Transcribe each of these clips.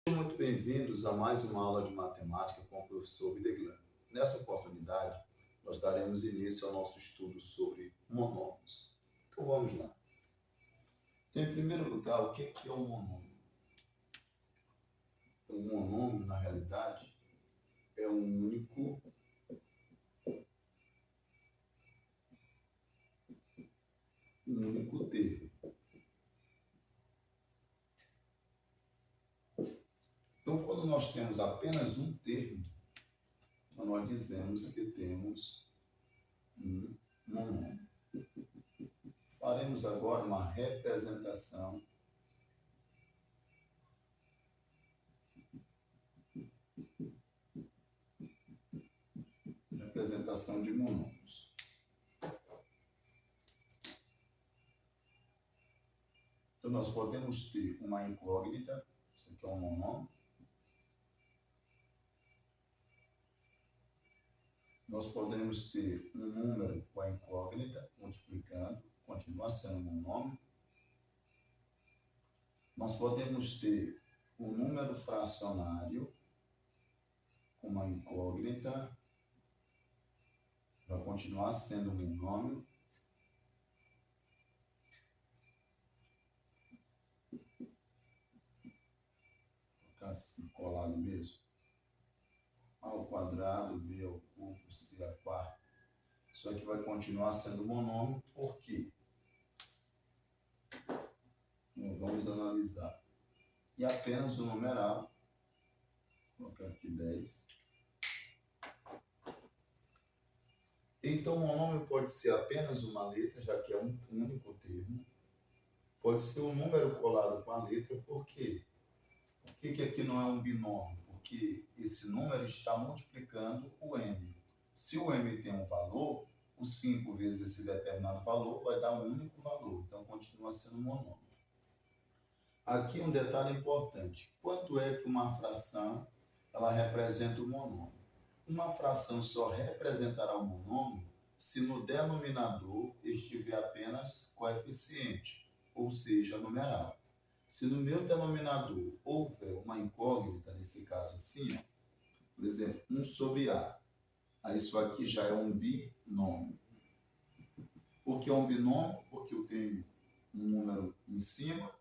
Muito bem-vindos a mais uma aula de matemática com o professor Videglan. Nessa oportunidade, nós daremos início ao nosso estudo sobre monômios. Então vamos lá. Então, em primeiro lugar, o que é um monômio? Um monômio, na realidade, é um único termo. Então, quando nós temos apenas um termo, nós dizemos que temos um monômio. Faremos agora uma representação de monômios. Então, nós podemos ter uma incógnita, isso aqui é um monômio. Nós podemos ter um número com a incógnita, multiplicando, continua sendo um monômio. Nós podemos ter um número fracionário com uma incógnita, vai continuar sendo um monômio. Vou ficar assim, colado mesmo. A ao quadrado, B ao cubo, C à quarta. Isso aqui vai continuar sendo monômio, por quê? Vamos analisar. E apenas o numeral, vou colocar aqui 10. Então, o monômio pode ser apenas uma letra, já que é um único termo. Pode ser um número colado com a letra, por quê? Por que aqui não é um binômio? Porque esse número está multiplicando o m. Se o m tem um valor, o 5 vezes esse determinado valor vai dar um único valor. Então, continua sendo um monômio. Aqui um detalhe importante. Quanto é que uma fração ela representa o monômio? Uma fração só representará o monômio se no denominador estiver apenas coeficiente, ou seja, numeral. Se no meu denominador houver uma incógnita, nesse caso assim, por exemplo, 1 sobre A, aí isso aqui já é um binômio. Por que é um binômio? Porque eu tenho um número em cima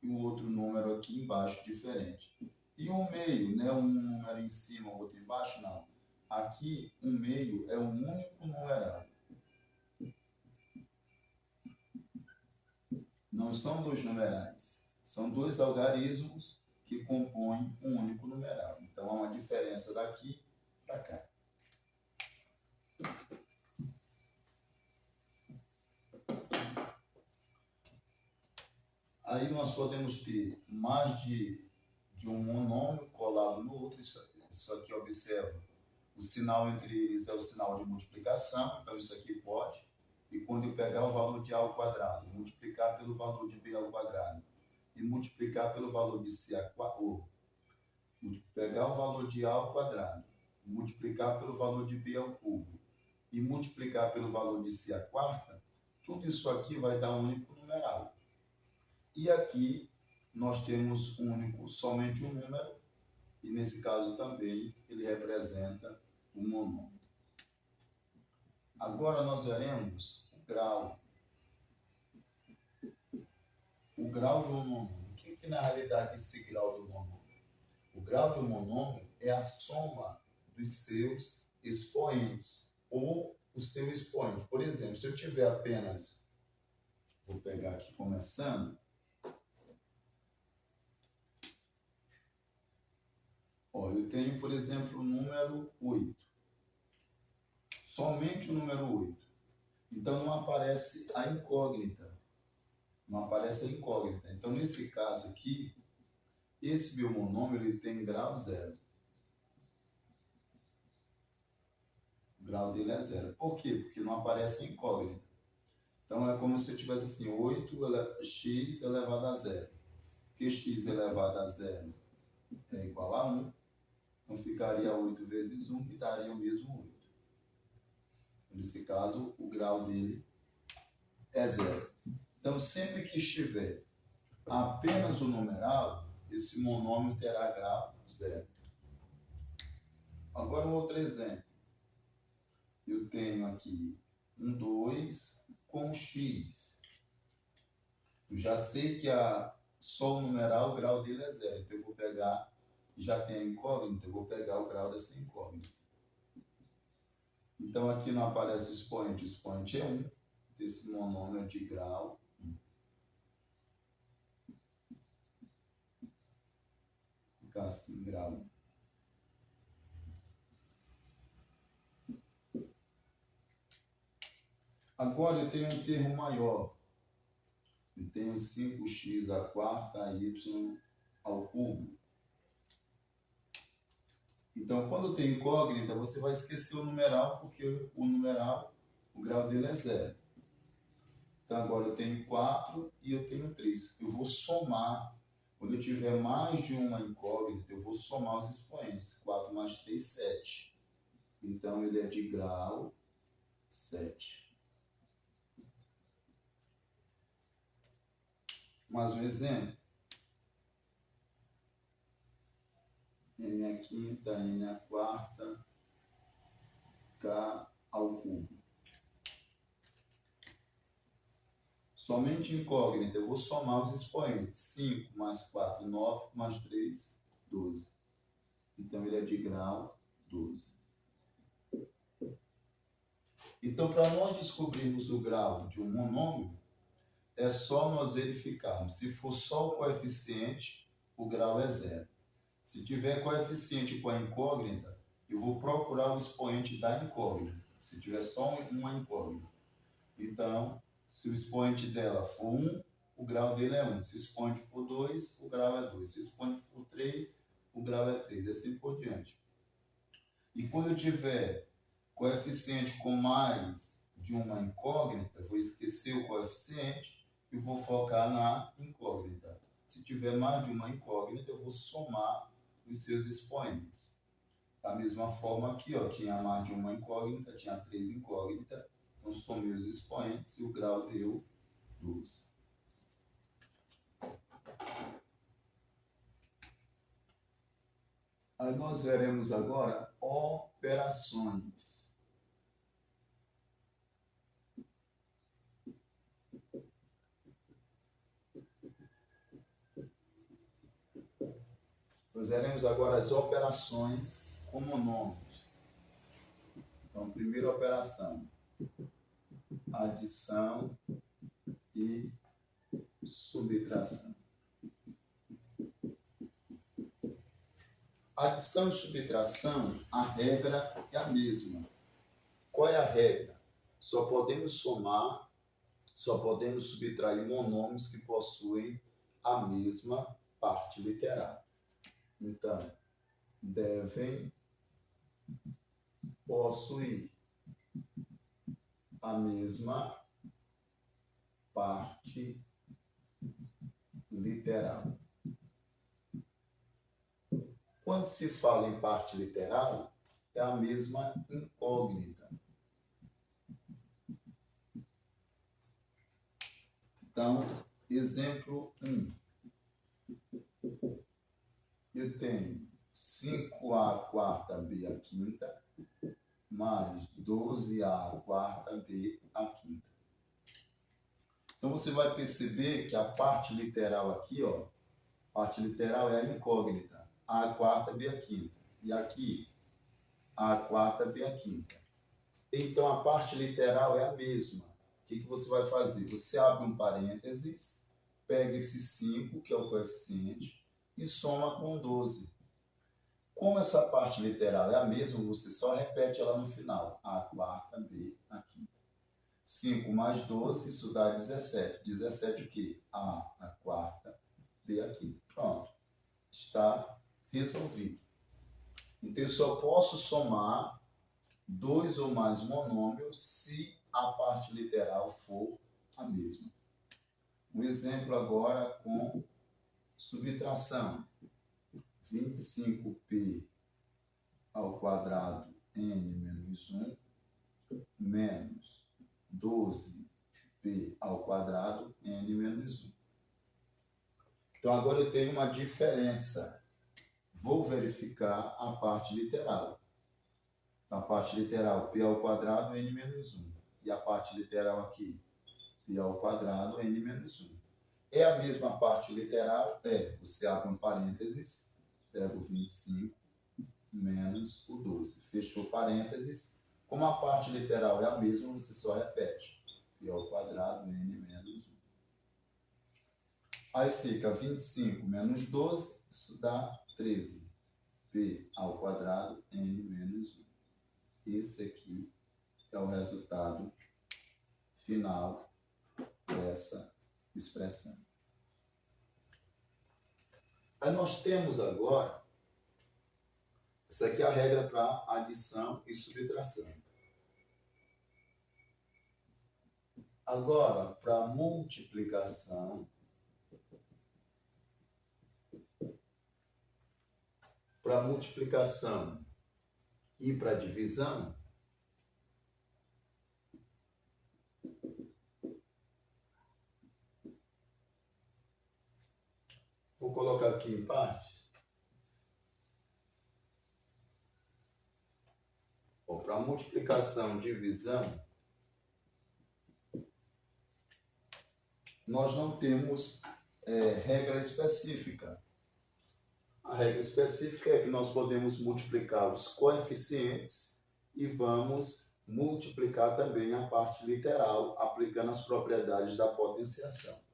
e um outro número aqui embaixo diferente. E um meio, né? Um número em cima, outro embaixo, não. Aqui, um meio é um único numeral. Não são dois numerais, são dois algarismos que compõem um único numeral. Então, há uma diferença daqui para cá. Aí nós podemos ter mais de um monômio colado no outro. Isso aqui, observa, o sinal entre eles é o sinal de multiplicação, então isso aqui pode. E quando eu pegar o valor de A ao quadrado, multiplicar pelo valor de B ao quadrado, e multiplicar pelo valor de C ao quadrado, pegar o valor de A ao quadrado, multiplicar pelo valor de B ao cubo, e multiplicar pelo valor de C à quarta, tudo isso aqui vai dar um único numeral. E aqui nós temos somente um número, e nesse caso também ele representa um monômio. Agora nós veremos o grau. O grau de um monômio. O que na realidade é esse grau de um monômio? O grau de um monômio é a soma dos seus expoentes, ou o seu expoente. Por exemplo, se eu tiver apenas, vou pegar aqui começando, eu tenho, por exemplo, o número 8. Somente o número 8. Então, não aparece a incógnita. Não aparece a incógnita. Então, nesse caso aqui, esse meu monômio ele tem grau 0. O grau dele é 0. Por quê? Porque não aparece a incógnita. Então, é como se eu tivesse assim, 8x elevado a 0. Que x elevado a 0 é igual a 1. Então, ficaria 8 vezes 1, que daria o mesmo 8. Nesse caso, o grau dele é 0. Então, sempre que estiver apenas o numeral, esse monômio terá grau 0. Agora, um outro exemplo. Eu tenho aqui um 2 com x. Eu já sei que só o numeral, o grau dele é 0. Então, eu vou pegar, já tem a incógnita, eu vou pegar o grau dessa incógnita. Então, aqui não aparece o expoente é 1. Esse monômio é de grau 1. Fica assim, grau 1. Agora eu tenho um termo maior. Eu tenho 5x à quarta y ao cubo. Então, quando tem incógnita, você vai esquecer o numeral, porque o numeral, o grau dele é 0. Então, agora eu tenho 4 e eu tenho 3. Eu vou somar. Quando eu tiver mais de uma incógnita, eu vou somar os expoentes. 4 mais 3, 7. Então, ele é de grau 7. Mais um exemplo. N à quinta, N à quarta, K ao cubo. Somente incógnita, eu vou somar os expoentes. 5 mais 4, 9, mais 3, 12. Então, ele é de grau 12. Então, para nós descobrirmos o grau de um monômio, é só nós verificarmos. Se for só o coeficiente, o grau é 0. Se tiver coeficiente com a incógnita, eu vou procurar o expoente da incógnita. Se tiver só uma incógnita. Então, se o expoente dela for 1, o grau dele é 1. Se o expoente for 2, o grau é 2. Se o expoente for 3, o grau é 3. E assim por diante. E quando eu tiver coeficiente com mais de uma incógnita, eu vou esquecer o coeficiente e vou focar na incógnita. Se tiver mais de uma incógnita, eu vou somar os seus expoentes. Da mesma forma aqui, ó, tinha mais de uma incógnita, tinha 3 incógnitas. Então, somei os expoentes e o grau deu 12. Aí nós veremos agora operações. Nós veremos agora as operações com monômios. Então, primeira operação, adição e subtração. Adição e subtração, a regra é a mesma. Qual é a regra? Só podemos somar, só podemos subtrair monômios que possuem a mesma parte literal. Então, devem possuir a mesma parte literal. Quando se fala em parte literal, é a mesma incógnita. Então, exemplo 1. Eu tenho 5A à quarta B à quinta, mais 12A à quarta B à quinta. Então, você vai perceber que a parte literal aqui, ó, parte literal é a incógnita. A à quarta, B à quinta. E aqui, A à quarta, B à quinta. Então, a parte literal é a mesma. O que você vai fazer? Você abre um parênteses, pega esse 5, que é o coeficiente, e soma com 12. Como essa parte literal é a mesma, você só repete ela no final. A à quarta, B à quinta. 5 mais 12, isso dá 17. 17 o quê? A à quarta, B à quinta. Pronto. Está resolvido. Então, eu só posso somar 2 ou mais monômios se a parte literal for a mesma. Um exemplo agora com subtração. 25p ao quadrado n menos 1 menos 12p ao quadrado n menos 1. Então, agora eu tenho uma diferença. Vou verificar a parte literal. A parte literal, π ao quadrado, n menos 1. E a parte literal aqui, π ao quadrado, n menos 1. É a mesma parte literal? É. Você abre um parênteses, pega o 25 menos o 12. Fechou parênteses. Como a parte literal é a mesma, você só repete. π ao quadrado, n menos 1. Aí fica 25 menos 12, isso dá 13. π ao quadrado, n menos 1. Esse aqui é o resultado final dessa expressão. Aí nós temos agora, essa aqui é a regra para adição e subtração. Agora, para multiplicação, e para divisão, vou colocar aqui em partes. Para multiplicação e divisão, nós não temos regra específica. A regra específica é que nós podemos multiplicar os coeficientes e vamos multiplicar também a parte literal, aplicando as propriedades da potenciação.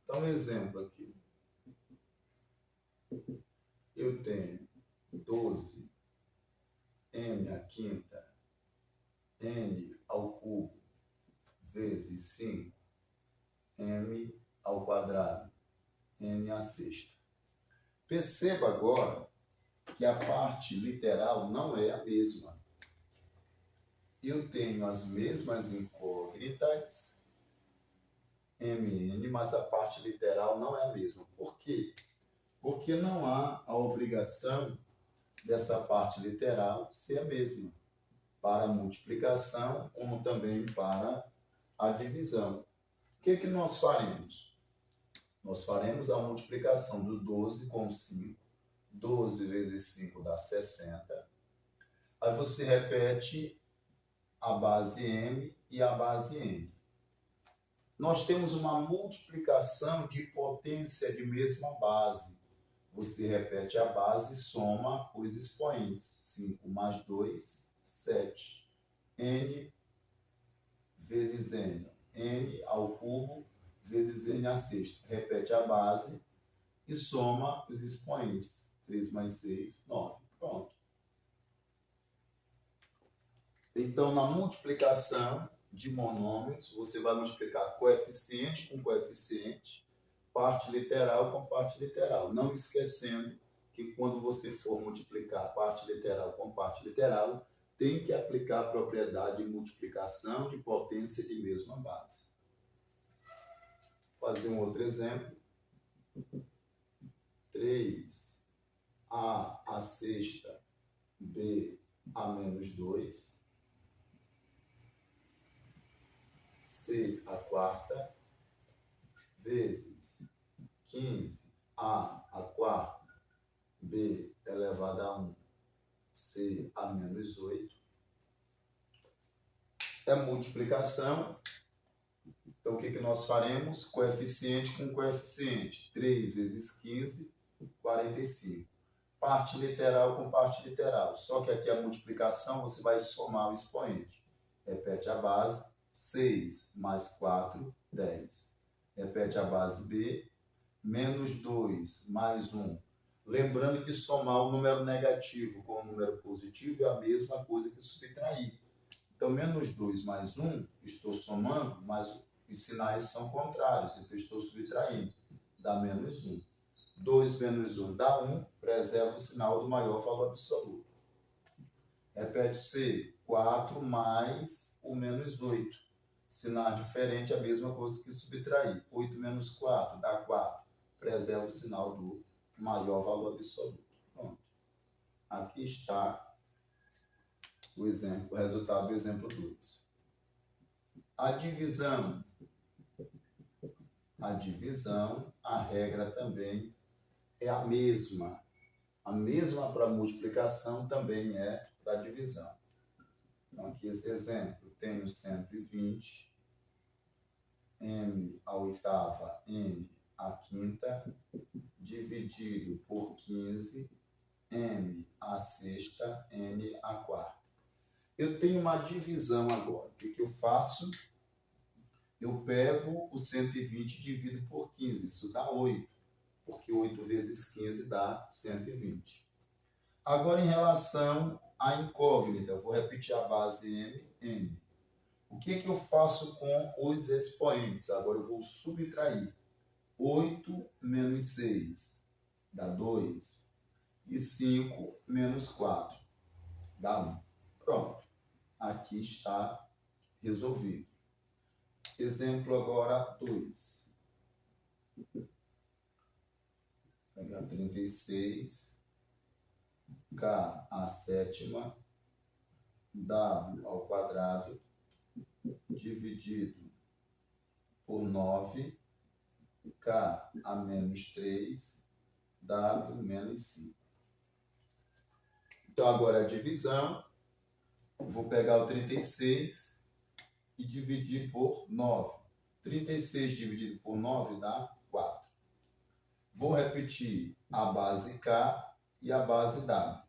Então, um exemplo aqui. Eu tenho 12 m à quinta, n ao cubo, vezes 5, m ao quadrado, n à sexta. Perceba agora que a parte literal não é a mesma. Eu tenho as mesmas incógnitas, mn, mas a parte literal não é a mesma. Por quê? Porque não há a obrigação dessa parte literal ser a mesma para a multiplicação, como também para a divisão. O que que nós faremos? Nós faremos a multiplicação do 12 com 5. 12 vezes 5 dá 60. Aí você repete a base m e a base n. Nós temos uma multiplicação de potência de mesma base. Você repete a base e soma os expoentes. 5 mais 2, 7. N vezes n. N ao cubo vezes n à sexta. Repete a base e soma os expoentes. 3 mais 6, 9. Pronto. Então, na multiplicação de monômios, você vai multiplicar coeficiente com coeficiente, parte literal com parte literal. Não esquecendo que quando você for multiplicar parte literal com parte literal, tem que aplicar a propriedade de multiplicação de potência de mesma base. Vou fazer um outro exemplo. 3 a à sexta, b a menos 2, c à quarta, vezes 15 a à quarta, b elevado a 1, c a menos 8. É multiplicação. Então, o que que nós faremos? Coeficiente com coeficiente. 3 vezes 15, 45. Parte literal com parte literal. Só que aqui a multiplicação você vai somar o expoente. Repete a base. 6 mais 4, 10. Repete a base b. Menos 2 mais 1. Lembrando que somar o número negativo com o número positivo é a mesma coisa que subtrair. Então, menos 2 mais 1, estou somando, mas os sinais são contrários, então estou subtraindo. Dá menos 1. 2 menos 1 dá 1, preserva o sinal do maior valor absoluto. Repete C, 4 mais o menos 8. Sinal diferente, a mesma coisa que subtrair. 8 menos 4 dá 4, preserva o sinal do maior valor absoluto. Pronto. Aqui está o exemplo, o resultado do exemplo 2. A divisão. a divisão, a regra também é a mesma. A mesma para multiplicação também é para divisão. Então, aqui esse exemplo, tenho 120, m à oitava, n à quinta, dividido por 15, m à sexta, n à quarta. Eu tenho uma divisão agora. O que eu faço? Eu pego o 120 e divido por 15. Isso dá 8, porque 8 vezes 15 dá 120. Agora, em relação à incógnita, eu vou repetir a base n. O que eu faço com os expoentes? Agora eu vou subtrair. 8 menos 6 dá 2. E 5 menos 4 dá 1. Pronto. Aqui está resolvido. Exemplo agora 2. Vou pegar 36. K à sétima, W ao quadrado, dividido por 9, K a menos 3, W menos 5. Então, agora a divisão, vou pegar o 36 e dividir por 9. 36 dividido por 9 dá 4. Vou repetir a base K e a base W.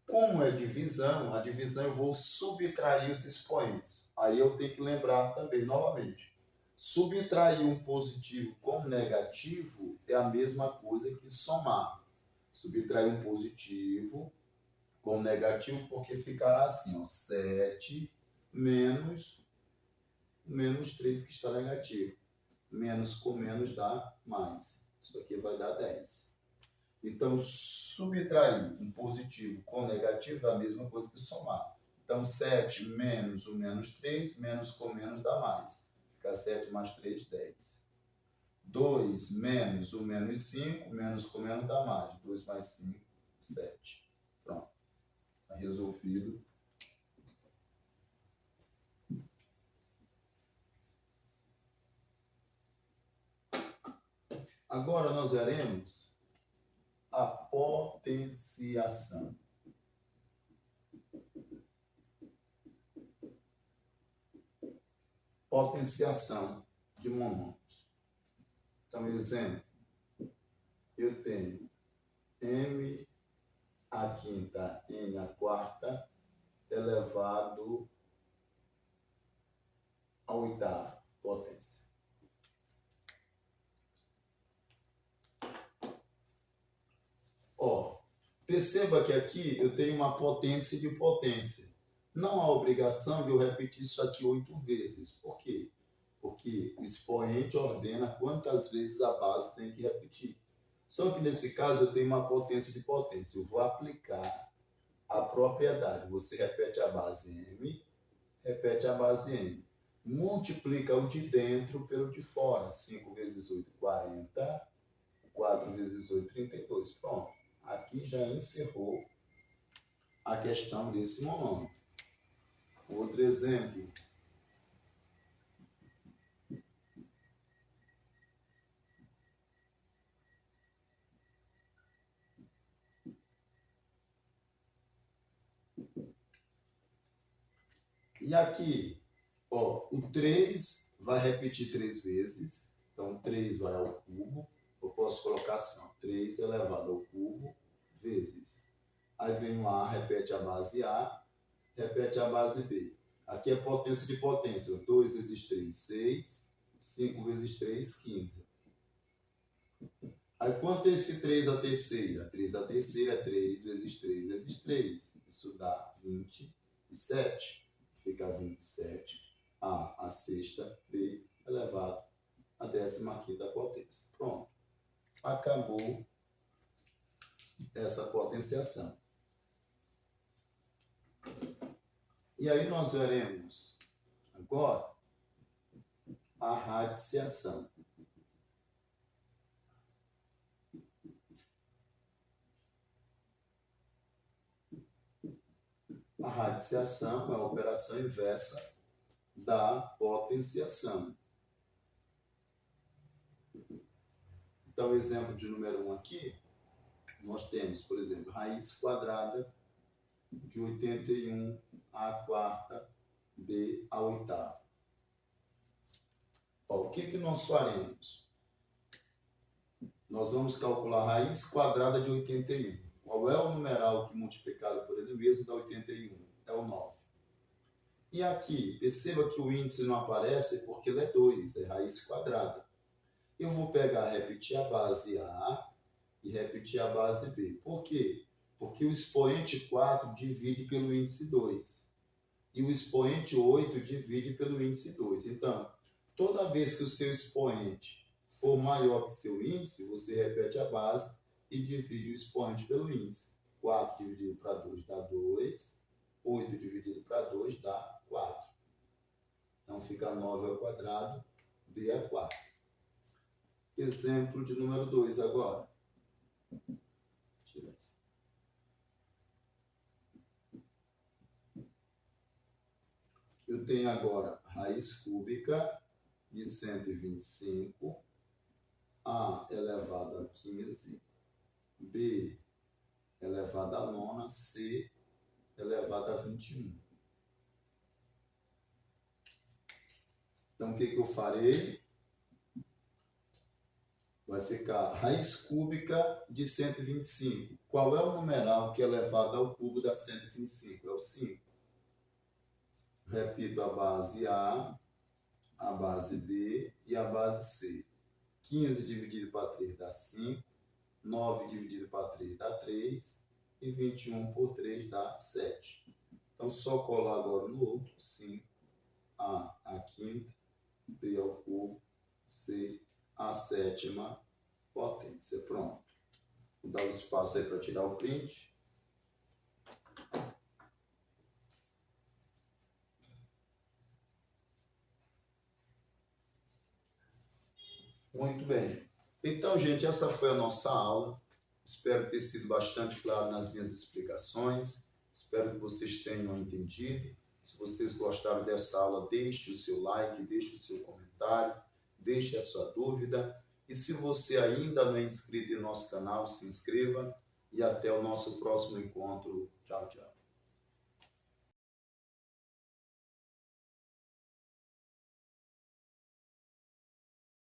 Como é divisão, a divisão eu vou subtrair os expoentes. Aí eu tenho que lembrar também, novamente. Subtrair um positivo com negativo é a mesma coisa que somar. Subtrair um positivo com negativo, porque ficará assim, ó, 7 menos 3 que está negativo. Menos com menos dá mais. Isso aqui vai dar 10. Então, subtrair um positivo com negativo é a mesma coisa que somar. Então, 7 menos o menos 3, menos com menos dá mais. Fica 7 mais 3, 10. 2 menos o menos 5, menos com menos dá mais. 2 mais 5, 7. Pronto. Está resolvido. Agora nós veremos a potenciação. Potenciação de monômios. Então, exemplo, eu tenho m à quinta, n à quarta, elevado à oitava potência. Ó, perceba que aqui eu tenho uma potência de potência. Não há obrigação de eu repetir isso aqui 8 vezes. Por quê? Porque o expoente ordena quantas vezes a base tem que repetir. Só que nesse caso eu tenho uma potência de potência. Eu vou aplicar a propriedade. Você repete a base M, repete a base M. Multiplica o de dentro pelo de fora. 5 vezes 8, 40. 4 vezes 8, 32. Pronto. Aqui já encerrou a questão desse monômio. Outro exemplo. E aqui, ó, o 3 vai repetir 3 vezes. Então, 3 vai ao cubo. Eu posso colocar assim, ó, 3 elevado ao cubo vezes. Aí vem o A, repete a base A, repete a base B. Aqui é potência de potência. 2 vezes 3, 6. 5 vezes 3, 15. Aí quanto é esse 3 à terceira? 3 à terceira é 3 vezes 3 vezes 3. Isso dá 27. Fica 27. A sexta, B elevado à 15ª potência. Pronto. Acabou essa potenciação. E aí nós veremos agora a radiciação. A radiciação é a operação inversa da potenciação. Então, exemplo de número 1 aqui, nós temos, por exemplo, raiz quadrada de 81 a quarta b a oitava. O que nós faremos? Nós vamos calcular a raiz quadrada de 81. Qual é o numeral que multiplicado por ele mesmo dá 81? É o 9. E aqui, perceba que o índice não aparece porque ele é 2, é raiz quadrada. Eu vou pegar, repetir a base A e repetir a base B. Por quê? Porque o expoente 4 divide pelo índice 2. E o expoente 8 divide pelo índice 2. Então, toda vez que o seu expoente for maior que seu índice, você repete a base e divide o expoente pelo índice. 4 dividido para 2 dá 2. 8 dividido para 2 dá 4. Então, fica 9 ao quadrado, b é 4. Exemplo de número 2 agora. Tira isso. Eu tenho agora raiz cúbica de 125, a elevado a 15, b elevado a 9, c elevado a 21. Então, o que eu farei? Vai ficar raiz cúbica de 125. Qual é o numeral que é elevado ao cubo da 125? É o 5. Repito a base A, a base B e a base C. 15 dividido para 3 dá 5. 9 dividido para 3 dá 3. E 21 por 3 dá 7. Então, só colar agora no outro. 5, A a quinta, B ao cubo, C a sétima potência. Pronto. Vou dar um espaço aí para tirar o print. Muito bem. Então, gente, essa foi a nossa aula. Espero ter sido bastante claro nas minhas explicações. Espero que vocês tenham entendido. Se vocês gostaram dessa aula, deixe o seu like, deixe o seu comentário, deixe a sua dúvida. E se você ainda não é inscrito em nosso canal, se inscreva. E até o nosso próximo encontro. Tchau, tchau.